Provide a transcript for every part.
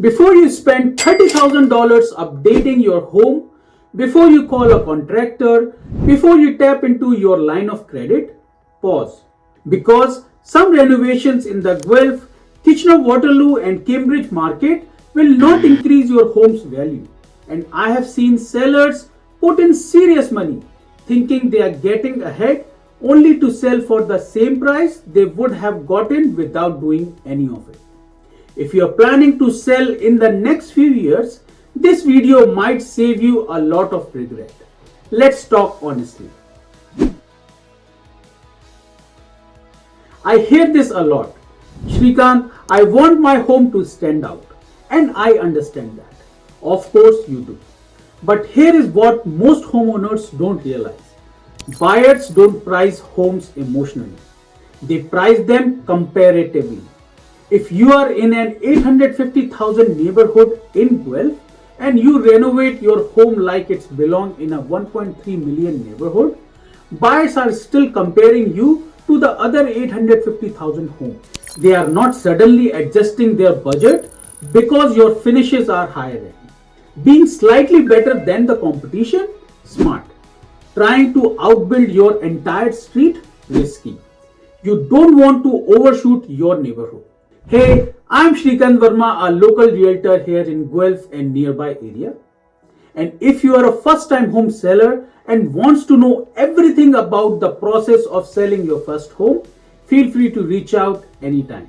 Before you spend $30,000 updating your home, before you call a contractor, before you tap into your line of credit, pause. Because some renovations in the Guelph, Kitchener, Waterloo, and Cambridge market will not increase your home's value. And I have seen sellers put in serious money thinking they are getting ahead only to sell for the same price they would have gotten without doing any of it. If you are planning to sell in the next few years, this video might save you a lot of regret. Let's talk honestly. I hear this a lot. Shrikant, I want my home to stand out. And I understand that. Of course you do. But here is what most homeowners don't realize. Buyers don't price homes emotionally. They price them comparatively. If you are in an 850,000 neighborhood in Guelph and you renovate your home like it's belong in a 1.3 million neighborhood, buyers are still comparing you to the other 850,000 homes. They are not suddenly adjusting their budget because your finishes are higher end. Being slightly better than the competition, smart. Trying to outbuild your entire street, risky. You don't want to overshoot your neighborhood. Hey, I'm Shrikant Verma, a local realtor here in Guelph and nearby area. And if you are a first-time home seller and wants to know everything about the process of selling your first home, feel free to reach out anytime.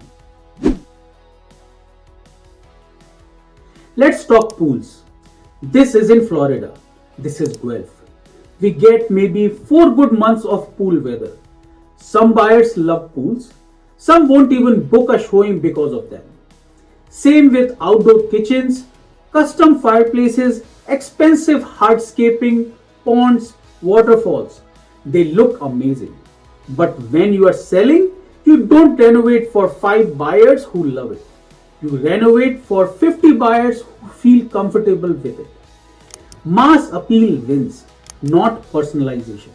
Let's talk pools. This is in Florida. This is Guelph. We get maybe 4 good months of pool weather. Some buyers love pools. Some won't even book a showing because of them. Same with outdoor kitchens, custom fireplaces, expensive hardscaping, ponds, waterfalls. They look amazing. But when you are selling, you don't renovate for 5 buyers who love it. You renovate for 50 buyers who feel comfortable with it. Mass appeal wins, not personalization.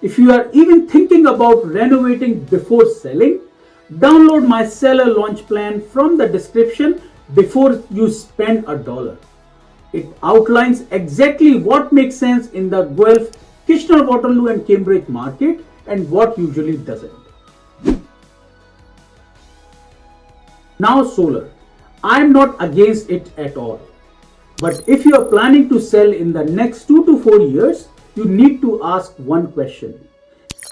If you are even thinking about renovating before selling, download my seller launch plan from the description before you spend $1. It outlines exactly what makes sense in the Guelph, Kitchener, Waterloo and Cambridge market and what usually doesn't. Now solar. I am not against it at all. But if you are planning to sell in the next 2 to 4 years, you need to ask one question.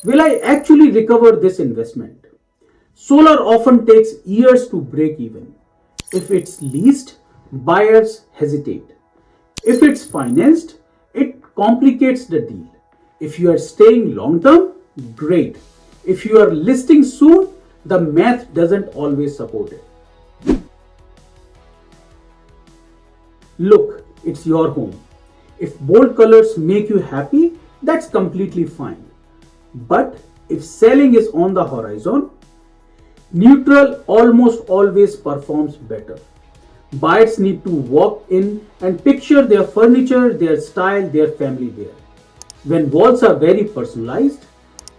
Will I actually recover this investment? Solar often takes years to break even. If it's leased, buyers hesitate. If it's financed, it complicates the deal. If you are staying long term, great. If you are listing soon, the math doesn't always support it. Look, it's your home. If bold colors make you happy, that's completely fine. But if selling is on the horizon, neutral almost always performs better. Buyers need to walk in and picture their furniture, their style, their family wear. When walls are very personalized,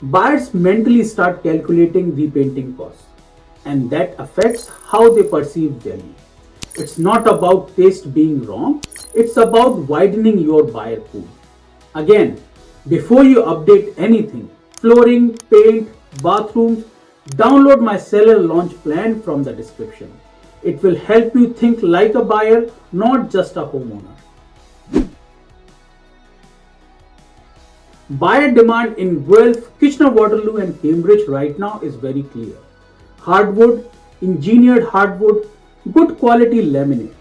buyers mentally start calculating repainting costs, and that affects how they perceive value. It's not about taste being wrong, it's about widening your buyer pool. Again, before you update anything, flooring, paint, bathrooms, download my seller launch plan from the description. It will help you think like a buyer, not just a homeowner. Buyer demand in Guelph, Kitchener, Waterloo and Cambridge right now is very clear. Hardwood, engineered hardwood, good quality laminate.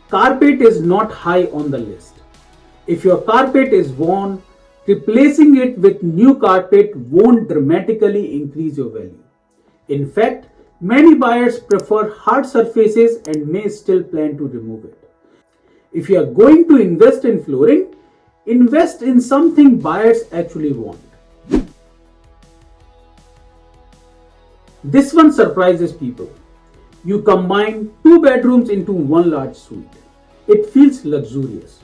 Carpet is not high on the list. If your carpet is worn, replacing it with new carpet won't dramatically increase your value. In fact, many buyers prefer hard surfaces and may still plan to remove it. If you are going to invest in flooring, invest in something buyers actually want. This one surprises people. You combine 2 bedrooms into one large suite. It feels luxurious.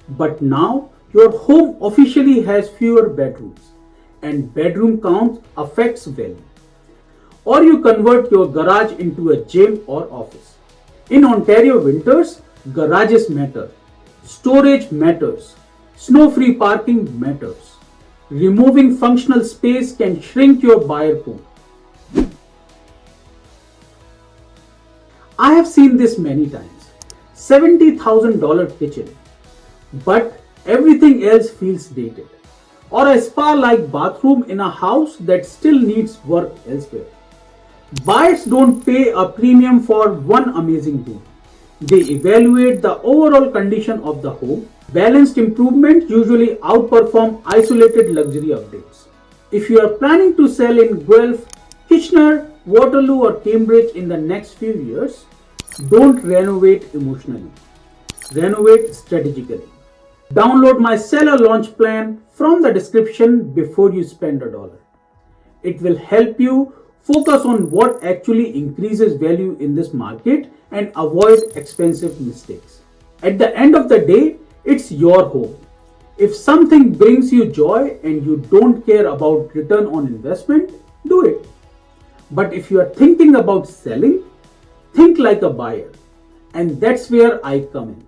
But now your home officially has fewer bedrooms and bedroom count affects value. Or you convert your garage into a gym or office. In Ontario winters, garages matter, storage matters, snow-free parking matters. Removing functional space can shrink your buyer pool. I have seen this many times. $70,000 kitchen, but everything else feels dated. Or a spa-like bathroom in a house that still needs work elsewhere. Buyers don't pay a premium for one amazing room. They evaluate the overall condition of the home. Balanced improvements usually outperform isolated luxury updates. If you are planning to sell in Guelph, Kitchener, Waterloo or Cambridge in the next few years, don't renovate emotionally. Renovate strategically. Download my seller launch plan from the description before you spend a dollar. It will help you focus on what actually increases value in this market and avoid expensive mistakes. At the end of the day, it's your home. If something brings you joy and you don't care about return on investment, do it. But if you are thinking about selling, think like a buyer. And that's where I come in.